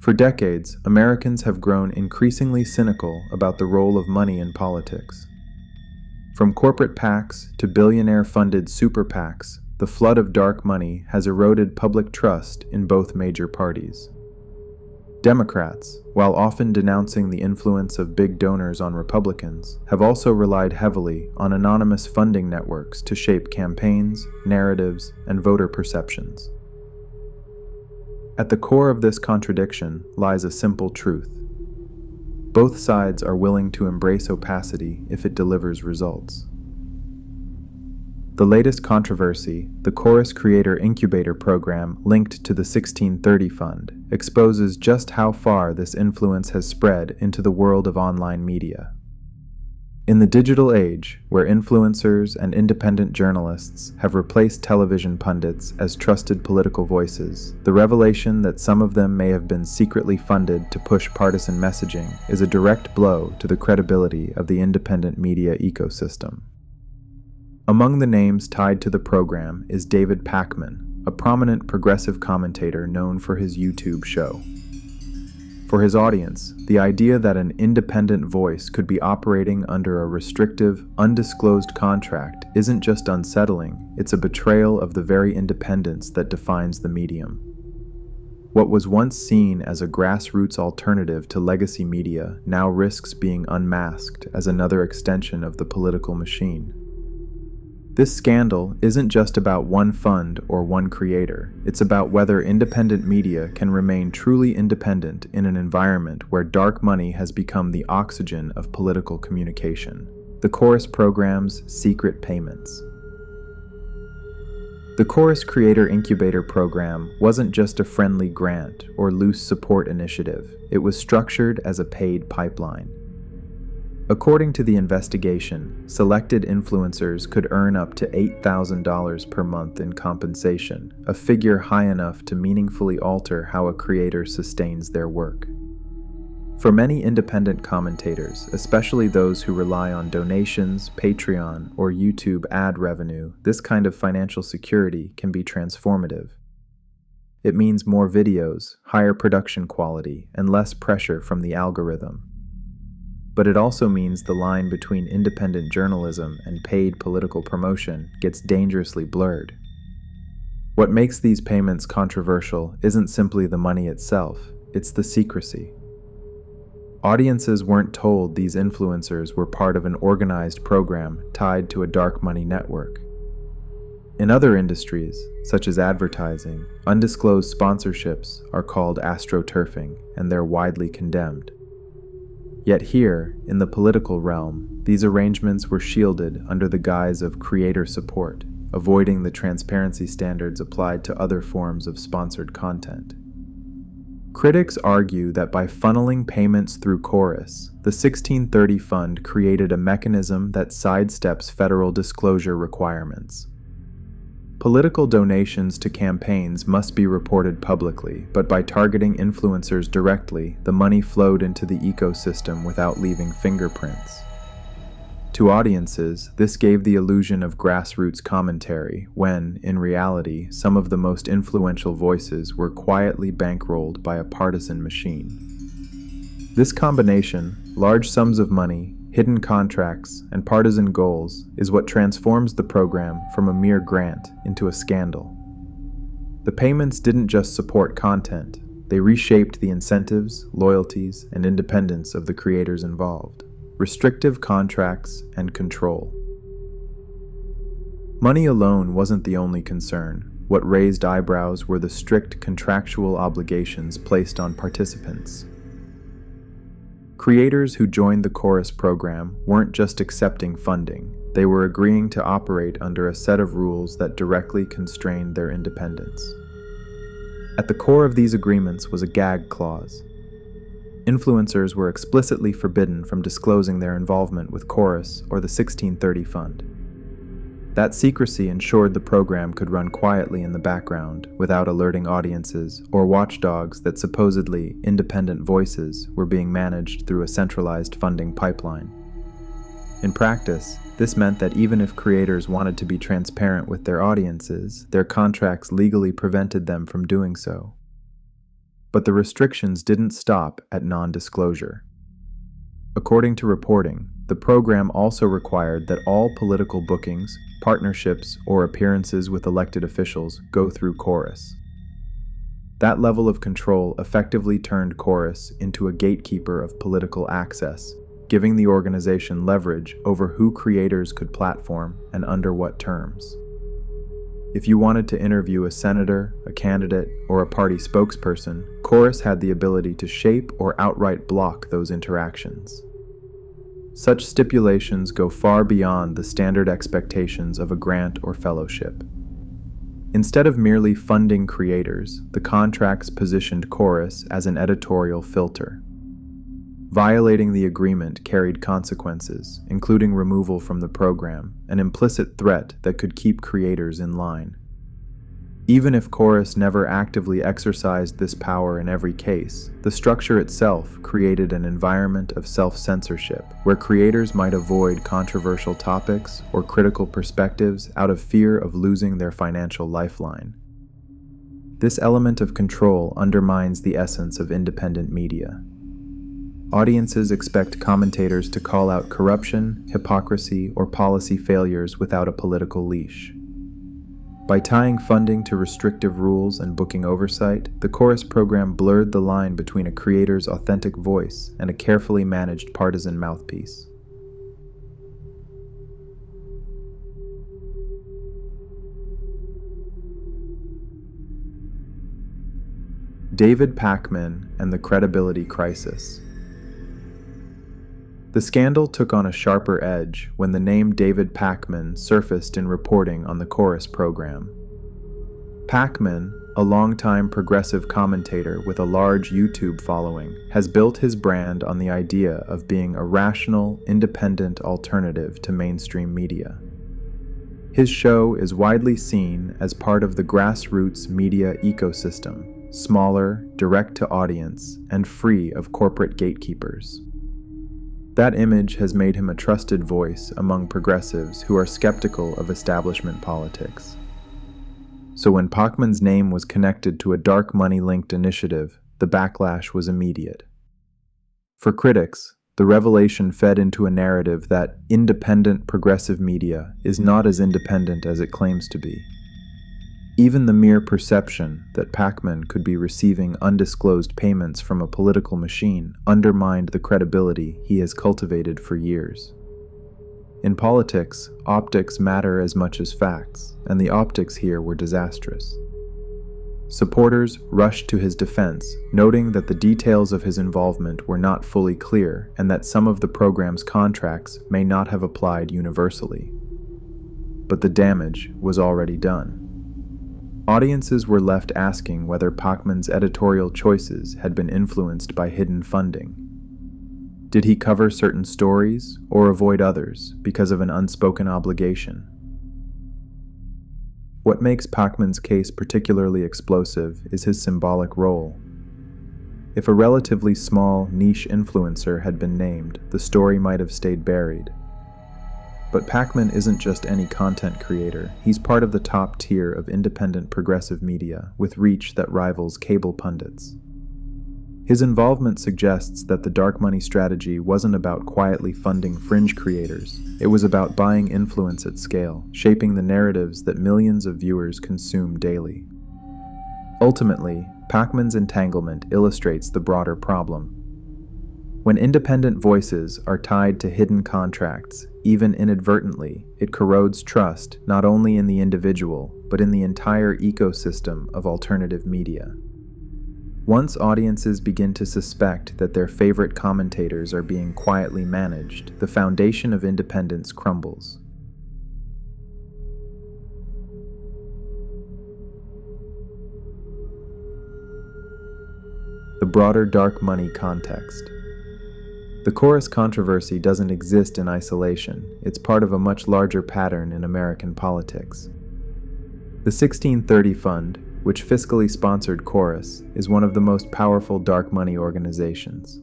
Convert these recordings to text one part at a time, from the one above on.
For decades, Americans have grown increasingly cynical about the role of money in politics. From corporate PACs to billionaire-funded super PACs, the flood of dark money has eroded public trust in both major parties. Democrats, while often denouncing the influence of big donors on Republicans, have also relied heavily on anonymous funding networks to shape campaigns, narratives, and voter perceptions. At the core of this contradiction lies a simple truth. Both sides are willing to embrace opacity if it delivers results. The latest controversy, the Chorus Creator Incubator Program linked to the 1630 Fund, exposes just how far this influence has spread into the world of online media. In the digital age, where influencers and independent journalists have replaced television pundits as trusted political voices, the revelation that some of them may have been secretly funded to push partisan messaging is a direct blow to the credibility of the independent media ecosystem. Among the names tied to the program is David Pakman, a prominent progressive commentator known for his YouTube show. For his audience, the idea that an independent voice could be operating under a restrictive, undisclosed contract isn't just unsettling, it's a betrayal of the very independence that defines the medium. What was once seen as a grassroots alternative to legacy media now risks being unmasked as another extension of the political machine. This scandal isn't just about one fund or one creator. It's about whether independent media can remain truly independent in an environment where dark money has become the oxygen of political communication. The Chorus program's secret payments. The Chorus Creator Incubator Program wasn't just a friendly grant or loose support initiative. It was structured as a paid pipeline. According to the investigation, selected influencers could earn up to $8,000 per month in compensation, a figure high enough to meaningfully alter how a creator sustains their work. For many independent commentators, especially those who rely on donations, Patreon, or YouTube ad revenue, this kind of financial security can be transformative. It means more videos, higher production quality, and less pressure from the algorithm. But it also means the line between independent journalism and paid political promotion gets dangerously blurred. What makes these payments controversial isn't simply the money itself, it's the secrecy. Audiences weren't told these influencers were part of an organized program tied to a dark money network. In other industries, such as advertising, undisclosed sponsorships are called astroturfing, and they're widely condemned. Yet here, in the political realm, these arrangements were shielded under the guise of creator support, avoiding the transparency standards applied to other forms of sponsored content. Critics argue that by funneling payments through Chorus, the 1630 Fund created a mechanism that sidesteps federal disclosure requirements. Political donations to campaigns must be reported publicly, but by targeting influencers directly, the money flowed into the ecosystem without leaving fingerprints. To audiences, this gave the illusion of grassroots commentary, when, in reality, some of the most influential voices were quietly bankrolled by a partisan machine. This combination, large sums of money, hidden contracts, and partisan goals, is what transforms the program from a mere grant into a scandal. The payments didn't just support content, they reshaped the incentives, loyalties, and independence of the creators involved. Restrictive contracts and control. Money alone wasn't the only concern. What raised eyebrows were the strict contractual obligations placed on participants. Creators who joined the Chorus program weren't just accepting funding, they were agreeing to operate under a set of rules that directly constrained their independence. At the core of these agreements was a gag clause. Influencers were explicitly forbidden from disclosing their involvement with Chorus or the 1630 Fund. That secrecy ensured the program could run quietly in the background without alerting audiences or watchdogs that supposedly independent voices were being managed through a centralized funding pipeline. In practice, this meant that even if creators wanted to be transparent with their audiences, their contracts legally prevented them from doing so. But the restrictions didn't stop at non-disclosure. According to reporting, the program also required that all political bookings, partnerships, or appearances with elected officials go through Chorus. That level of control effectively turned Chorus into a gatekeeper of political access, giving the organization leverage over who creators could platform and under what terms. If you wanted to interview a senator, a candidate, or a party spokesperson, Chorus had the ability to shape or outright block those interactions. Such stipulations go far beyond the standard expectations of a grant or fellowship. Instead of merely funding creators, the contracts positioned Chorus as an editorial filter. Violating the agreement carried consequences, including removal from the program, an implicit threat that could keep creators in line. Even if Chorus never actively exercised this power in every case, the structure itself created an environment of self-censorship where creators might avoid controversial topics or critical perspectives out of fear of losing their financial lifeline. This element of control undermines the essence of independent media. Audiences expect commentators to call out corruption, hypocrisy, or policy failures without a political leash. By tying funding to restrictive rules and booking oversight, the Chorus program blurred the line between a creator's authentic voice and a carefully managed partisan mouthpiece. David Pakman and the credibility crisis. The scandal took on a sharper edge when the name David Pakman surfaced in reporting on the Chorus program. Pakman, a longtime progressive commentator with a large YouTube following, has built his brand on the idea of being a rational, independent alternative to mainstream media. His show is widely seen as part of the grassroots media ecosystem, smaller, direct-to-audience, and free of corporate gatekeepers. That image has made him a trusted voice among progressives who are skeptical of establishment politics. So when Pakman's name was connected to a dark money-linked initiative, the backlash was immediate. For critics, the revelation fed into a narrative that independent progressive media is not as independent as it claims to be. Even the mere perception that Pakman could be receiving undisclosed payments from a political machine undermined the credibility he has cultivated for years. In politics, optics matter as much as facts, and the optics here were disastrous. Supporters rushed to his defense, noting that the details of his involvement were not fully clear and that some of the program's contracts may not have applied universally. But the damage was already done. Audiences were left asking whether Pakman's editorial choices had been influenced by hidden funding. Did he cover certain stories or avoid others because of an unspoken obligation? What makes Pakman's case particularly explosive is his symbolic role. If a relatively small, niche influencer had been named, the story might have stayed buried. But Pakman isn't just any content creator, he's part of the top tier of independent progressive media, with reach that rivals cable pundits. His involvement suggests that the dark money strategy wasn't about quietly funding fringe creators, it was about buying influence at scale, shaping the narratives that millions of viewers consume daily. Ultimately, Pakman's entanglement illustrates the broader problem. When independent voices are tied to hidden contracts, even inadvertently, it corrodes trust not only in the individual, but in the entire ecosystem of alternative media. Once audiences begin to suspect that their favorite commentators are being quietly managed, the foundation of independence crumbles. The broader dark money context. The Chorus controversy doesn't exist in isolation, it's part of a much larger pattern in American politics. The 1630 Fund, which fiscally sponsored Chorus, is one of the most powerful dark money organizations.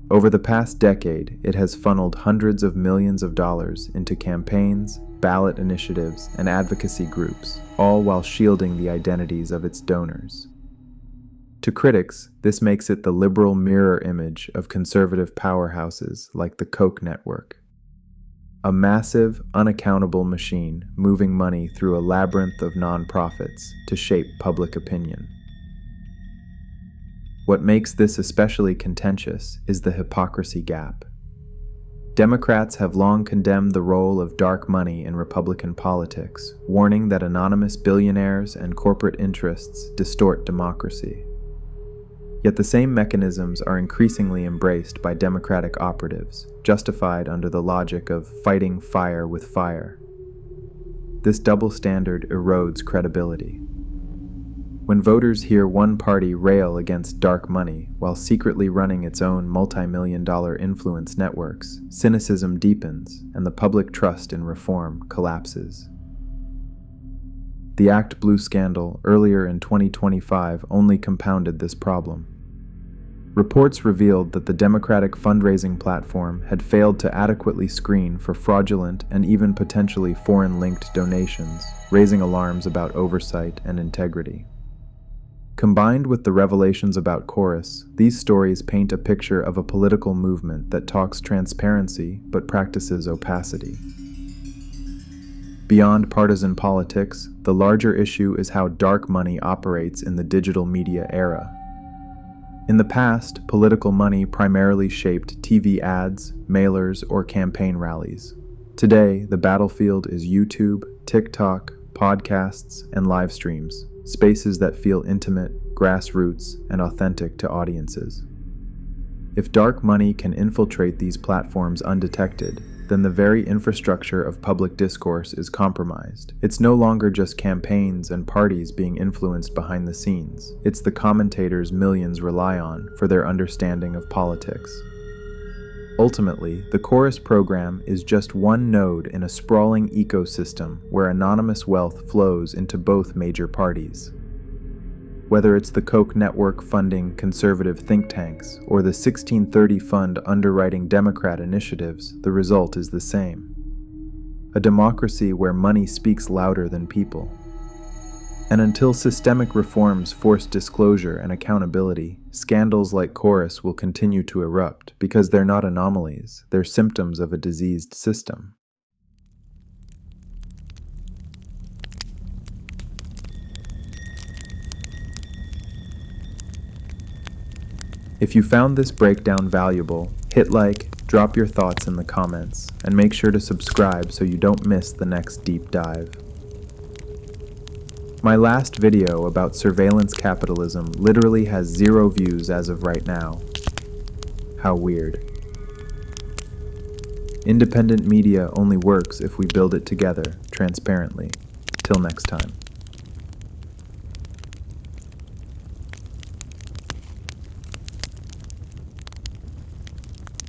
Over the past decade, it has funneled hundreds of millions of dollars into campaigns, ballot initiatives, and advocacy groups, all while shielding the identities of its donors. To critics, this makes it the liberal mirror image of conservative powerhouses like the Koch network. A massive, unaccountable machine moving money through a labyrinth of nonprofits to shape public opinion. What makes this especially contentious is the hypocrisy gap. Democrats have long condemned the role of dark money in Republican politics, warning that anonymous billionaires and corporate interests distort democracy. Yet the same mechanisms are increasingly embraced by Democratic operatives, justified under the logic of fighting fire with fire. This double standard erodes credibility. When voters hear one party rail against dark money while secretly running its own multi-million-dollar influence networks, cynicism deepens and the public trust in reform collapses. The ActBlue scandal earlier in 2025 only compounded this problem. Reports revealed that the Democratic fundraising platform had failed to adequately screen for fraudulent and even potentially foreign-linked donations, raising alarms about oversight and integrity. Combined with the revelations about Chorus, these stories paint a picture of a political movement that talks transparency but practices opacity. Beyond partisan politics, the larger issue is how dark money operates in the digital media era. In the past, political money primarily shaped TV ads, mailers, or campaign rallies. Today, the battlefield is YouTube, TikTok, podcasts, and live streams, spaces that feel intimate, grassroots, and authentic to audiences. If dark money can infiltrate these platforms undetected, then the very infrastructure of public discourse is compromised. It's no longer just campaigns and parties being influenced behind the scenes. It's the commentators millions rely on for their understanding of politics. Ultimately, the Chorus program is just one node in a sprawling ecosystem where anonymous wealth flows into both major parties. Whether it's the Koch network funding conservative think tanks or the 1630 Fund underwriting Democrat initiatives, the result is the same. A democracy where money speaks louder than people. And until systemic reforms force disclosure and accountability, scandals like Chorus will continue to erupt because they're not anomalies, they're symptoms of a diseased system. If you found this breakdown valuable, hit like, drop your thoughts in the comments, and make sure to subscribe so you don't miss the next deep dive. My last video about surveillance capitalism literally has 0 views as of right now. How weird. Independent media only works if we build it together, transparently. Till next time.